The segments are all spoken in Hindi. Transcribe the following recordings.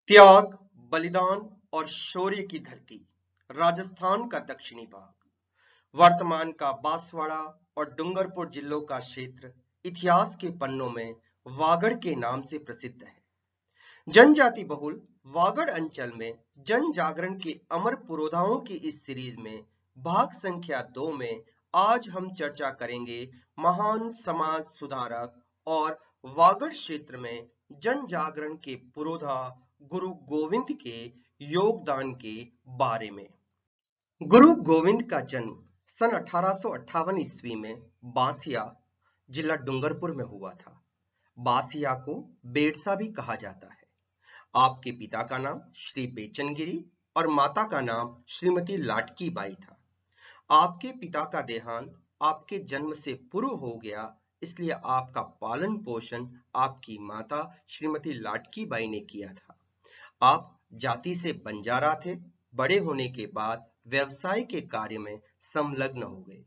त्याग, बलिदान और शौर्य की धरती, राजस्थान का दक्षिणी भाग, वर्तमान का बांसवाड़ा और डूंगरपुर जिलों का क्षेत्र इतिहास के पन्नों में वागड़ के नाम से प्रसिद्ध है। जनजाति बहुल वागड़ अंचल में जन जागरण के अमर पुरोधाओं की इस सीरीज में भाग संख्या 2 में आज हम चर्चा करेंगे महान समाज सुधारक और वागड़ क्षेत्र में जन जागरण के पुरोधा गुरु गोविंद के योगदान के बारे में। गुरु गोविंद का जन्म सन 1858 ईस्वी में बांसिया, जिला डूंगरपुर में हुआ था। बांसिया को बेड़सा भी कहा जाता है। आपके पिता का नाम श्री बेचनगिरी और माता का नाम श्रीमती लाटकी बाई था। आपके पिता का देहांत आपके जन्म से पूर्व हो गया, इसलिए आपका पालन पोषण आपकी माता श्रीमती लाटकी बाई ने किया था। आप जाति से बंजारा थे। बड़े होने के बाद व्यवसाय के कार्य में संलग्न हो गए।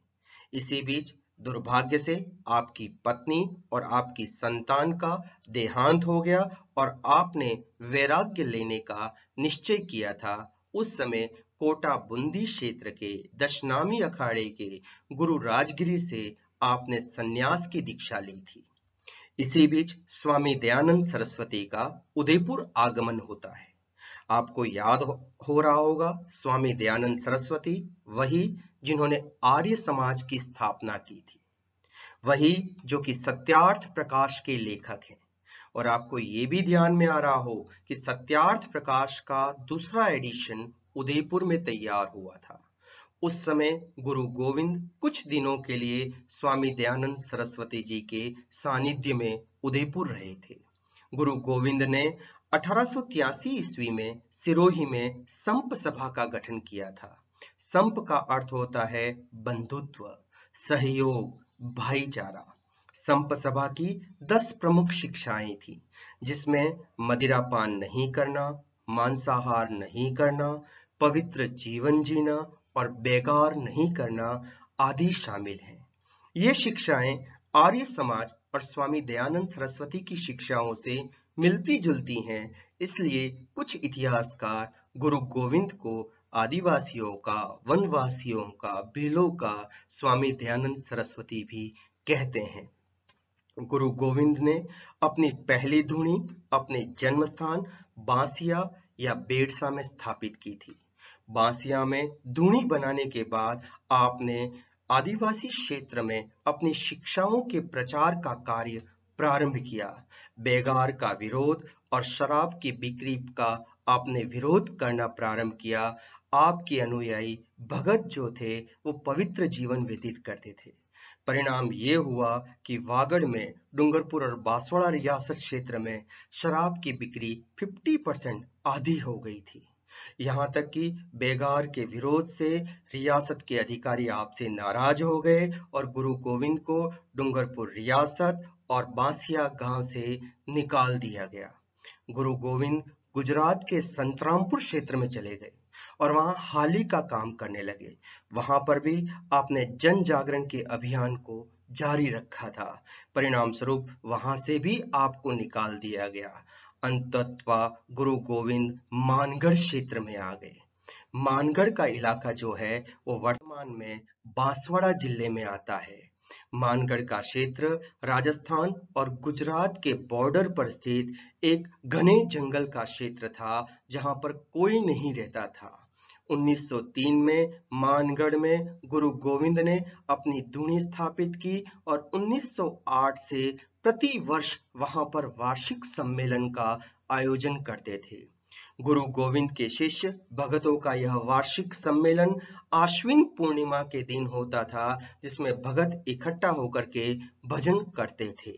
इसी बीच दुर्भाग्य से आपकी पत्नी और आपकी संतान का देहांत हो गया और आपने वैराग्य लेने का निश्चय किया था। उस समय कोटा बूंदी क्षेत्र के दशनामी अखाड़े के गुरु राजगिरी से आपने सन्यास की दीक्षा ली थी। इसी बीच स्वामी दयानंद सरस्वती का उदयपुर आगमन होता है। आपको याद हो रहा होगा, स्वामी दयानंद सरस्वती वही जिन्होंने आर्य समाज की स्थापना की थी, वही जो कि सत्यार्थ प्रकाश के लेखक हैं। और आपको ये भी ध्यान में आ रहा हो कि सत्यार्थ प्रकाश का दूसरा एडिशन उदयपुर में तैयार हुआ था। उस समय गुरु गोविंद कुछ दिनों के लिए स्वामी दयानंद सरस्वती जी के सानिध्य में उदयपुर रहे थे। गुरु गोविंद ने 1883 ईस्वी में सिरोही में संप सभा का गठन किया था। संप का अर्थ होता है बंधुत्व, सहयोग, भाईचारा। संप सभा की 10 प्रमुख शिक्षाएं थी, जिसमें मदिरापान नहीं करना, मांसाहार नहीं करना, पवित्र जीवन जीना और बेगार नहीं करना आदि शामिल हैं। ये शिक्षाएं आर्य समाज और स्वामी दयानंद सरस्वती की शिक्षाओं से मिलती जुलती हैं। इसलिए कुछ इतिहासकार गुरु गोविंद को आदिवासियों का, वनवासियों का, भीलों का स्वामी दयानंद सरस्वती भी कहते हैं। गुरु गोविंद ने अपनी पहली धूनी अपने जन्म स्थान बांसिया या बेड़सा में स्थापित की थी। बांसिया में धूनी बनाने के बाद आपने आदिवासी क्षेत्र में अपनी शिक्षाओं के प्रचार का कार्य प्रारंभ किया। बेगार का विरोध और शराब की बिक्री का आपने विरोध करना प्रारंभ किया। आपके अनुयायी भगत जो थे वो पवित्र जीवन व्यतीत करते थे। परिणाम ये हुआ कि वागड़ में, डूंगरपुर और बांसवाड़ा रियासत क्षेत्र में शराब की बिक्री 50% आधी हो गई थी। यहाँ तक कि बेगार के विरोध से रियासत के अधिकारी आपसे नाराज हो गए और गुरु गोविंद को डूंगरपुर रियासत और बांसिया गांव से निकाल दिया गया। गुरु गोविंद गुजरात के संतरामपुर क्षेत्र में चले गए और वहां हाली का काम करने लगे। वहां पर भी आपने जन जागरण के अभियान को जारी रखा था। परिणाम स्वरूप वहां से भी आपको निकाल दिया गया। अंततः गुरु गोविंद मानगढ़ क्षेत्र में आ गए। मानगढ़ का इलाका जो है वो वर्तमान में बांसवाड़ा जिले में आता है। मानगढ़ का क्षेत्र राजस्थान और गुजरात के बॉर्डर पर स्थित एक घने जंगल का क्षेत्र था, जहां पर कोई नहीं रहता था। 1903 में मानगढ़ में गुरु गोविंद ने अपनी धूनी स्थापित की और 1908 से प्रति वर्ष वहां पर वार्षिक सम्मेलन का आयोजन करते थे। गुरु गोविंद के शिष्य भगतों का यह वार्षिक सम्मेलन आश्विन पूर्णिमा के दिन होता था, जिसमें भगत इकट्ठा होकर के भजन करते थे।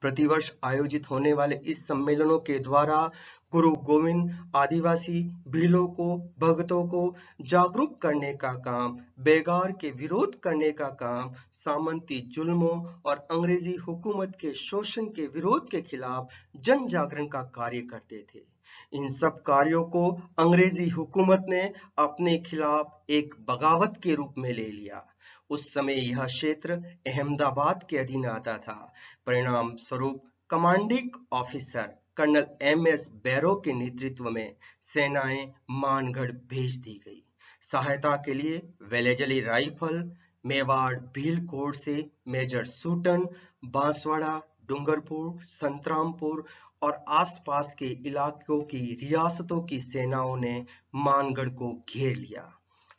प्रतिवर्ष आयोजित होने वाले इस सम्मेलनों के द्वारा गुरु गोविंद आदिवासी भीलों को, भगतों को जागरूक करने का काम, बेगार के विरोध करने का काम, सामंती जुल्मों और अंग्रेजी हुकूमत के शोषण के विरोध के खिलाफ जन जागरण का कार्य करते थे। इन सब कार्यों को अंग्रेजी हुकूमत ने अपने खिलाफ एक बगावत के रूप में ले लिया। उस समय यह क्षेत्र अहमदाबाद के अधीन आता था। परिणाम स्वरूप कमांडिंग ऑफिसर कर्नल MS बैरो के नेतृत्व में सेनाएं मानगढ़ भेज दी गई। सहायता के लिए वेलेजली राइफल, मेवाड़ भीलकोट से मेजर सूटन, बांसवाड़ा, डूंगरपुर, संतरामपुर और आसपास के इलाकों की रियासतों की सेनाओं ने मानगढ़ को घेर लिया।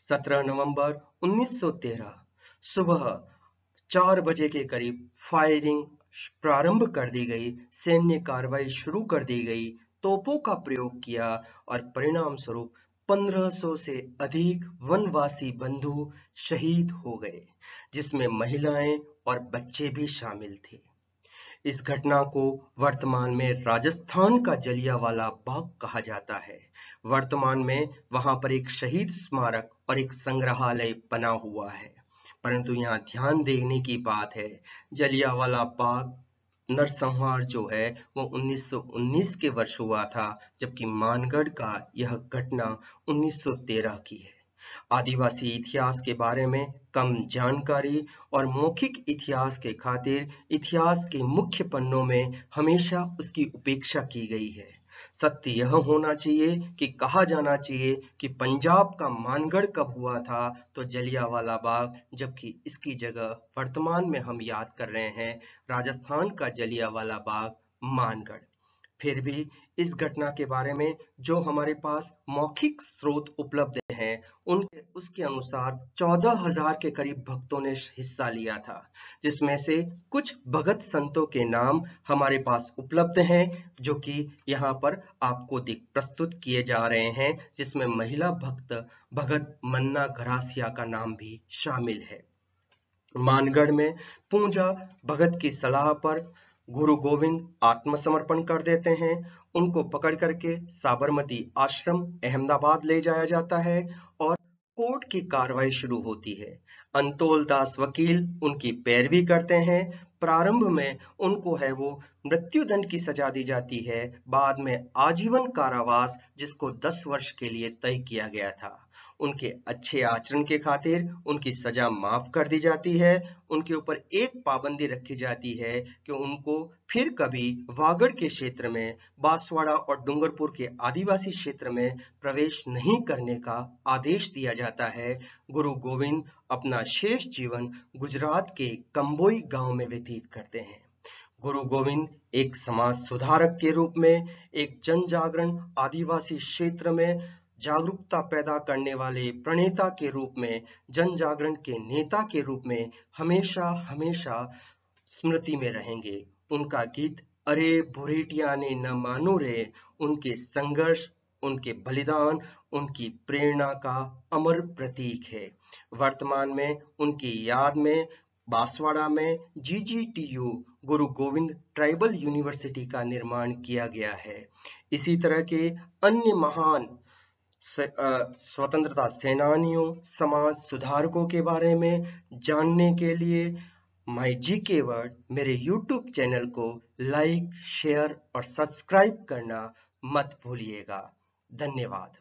17 नवंबर 1913 सुबह 4 बजे के करीब फायरिंग प्रारंभ कर दी गई, सैन्य कार्रवाई शुरू कर दी गई, तोपों का प्रयोग किया और परिणाम स्वरूप 1500 से अधिक वनवासी बंधु शहीद हो गए, जिसमें महिलाएं और बच्चे भी शामिल थे। इस घटना को वर्तमान में राजस्थान का जलियांवाला बाग कहा जाता है। वर्तमान में वहां पर एक शहीद स्मारक और एक संग्रहालय बना हुआ है। परंतु यहाँ ध्यान देने की बात है, जलियांवाला बाग नरसंहार जो है वो 1919 के वर्ष हुआ था, जबकि मानगढ़ का यह घटना 1913 की है। आदिवासी इतिहास के बारे में कम जानकारी और मौखिक इतिहास के खातिर इतिहास के मुख्य पन्नों में हमेशा उसकी उपेक्षा की गई है। सत्य यह होना चाहिए कि कहा जाना चाहिए कि पंजाब का मानगढ़ कब हुआ था तो जलियांवाला बाग, जबकि इसकी जगह वर्तमान में हम याद कर रहे हैं राजस्थान का जलियांवाला बाग मानगढ़। फिर भी इस घटना के बारे में जो हमारे पास मौखिक स्रोत उपलब्ध हैं, उसके अनुसार 14,000 के करीब भक्तों ने हिस्सा लिया था, जिसमें से कुछ भगत संतों के नाम हमारे पास उपलब्ध हैं, जो कि यहाँ पर आपको प्रस्तुत किए जा रहे हैं, जिसमें महिला भगत मन्ना घरासिया का नाम भी शामिल है। मानगढ़ में पूंजा भगत की सलाह पर गुरु गोविंद आत्मसमर्पण कर देते हैं। उनको पकड़ करके साबरमती आश्रम अहमदाबाद ले जाया जाता है और कोर्ट की कार्रवाई शुरू होती है। अंतोल दास वकील उनकी पैरवी करते हैं। प्रारंभ में उनको है वो मृत्युदंड की सजा दी जाती है, बाद में आजीवन कारावास, जिसको 10 वर्ष के लिए तय किया गया था। उनके अच्छे आचरण के खातिर उनकी सजा माफ कर दी जाती है। उनके ऊपर एक पाबंदी रखी जाती है कि उनको फिर कभी वागड़ के क्षेत्र में, बांसवाड़ा और डूंगरपुर के आदिवासी क्षेत्र में प्रवेश नहीं करने का आदेश दिया जाता है। गुरु गोविंद अपना शेष जीवन गुजरात के कंबोई गांव में व्यतीत करते हैं। गुरु गोविंद एक समाज सुधारक के रूप में, एक जन जागरण आदिवासी क्षेत्र में जागरूकता पैदा करने वाले प्रणेता के रूप में, जन जागरण के नेता के रूप में हमेशा हमेशा स्मृति में रहेंगे। उनका गीत अरे बुरेटिया ने न मानो रे, उनके संघर्ष, उनके बलिदान, उनकी प्रेरणा का अमर प्रतीक है। वर्तमान में उनकी याद में बांसवाड़ा में GGTU गुरु गोविंद ट्राइबल यूनिवर्सिटी का निर्माण किया गया है। इसी तरह के अन्य महान स्वतंत्रता सेनानियों, समाज सुधारकों के बारे में जानने के लिए माय GK वर्ड मेरे YouTube चैनल को लाइक, शेयर और सब्सक्राइब करना मत भूलिएगा। धन्यवाद।